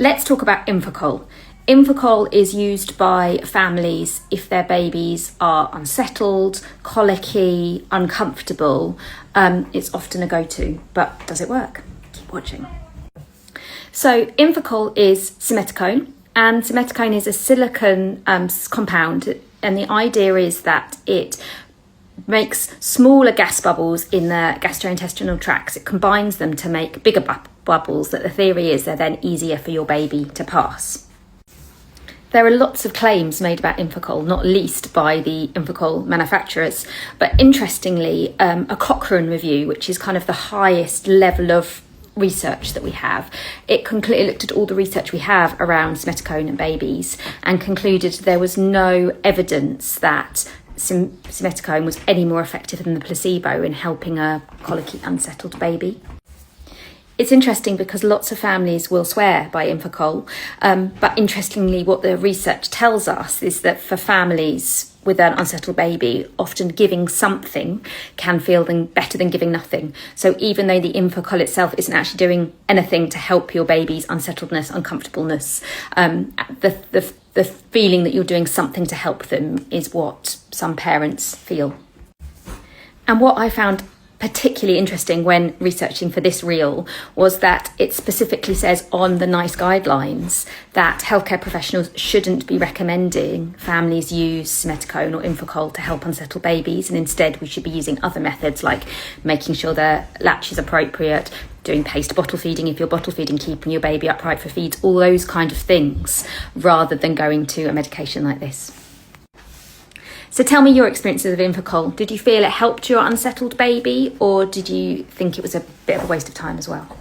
Let's talk about Infocol. Infocol is used by families if their babies are unsettled, colicky, uncomfortable. It's often a go-to, but does it work? Keep watching. So Infocol is simethicone, and simethicone is a silicone compound, and the idea is that it makes smaller gas bubbles in the gastrointestinal tracts. It combines them to make bigger bubbles that the theory is they're then easier for your baby to pass. There are lots of claims made about Infocol, not least by the Infocol manufacturers. But interestingly, a Cochrane review, which is kind of the highest level of research that we have, it looked at all the research we have around simethicone and babies and concluded there was no evidence that simethicone was any more effective than the placebo in helping a colicky, unsettled baby. It's interesting because lots of families will swear by Infocol, but interestingly what the research tells us is that for families with an unsettled baby, often giving something can feel better than giving nothing. So even though the Infocol itself isn't actually doing anything to help your baby's unsettledness, uncomfortableness, the feeling that you're doing something to help them is what some parents feel. And what I found particularly interesting when researching for this reel was that it specifically says on the NICE guidelines that healthcare professionals shouldn't be recommending families use simethicone or Infocol to help unsettle babies, and instead we should be using other methods like making sure their latch is appropriate, doing paced bottle feeding if you're bottle feeding, keeping your baby upright for feeds, all those kind of things, rather than going to a medication like this. So tell me your experiences of Infocol. Did you feel it helped your unsettled baby, or did you think it was a bit of a waste of time as well?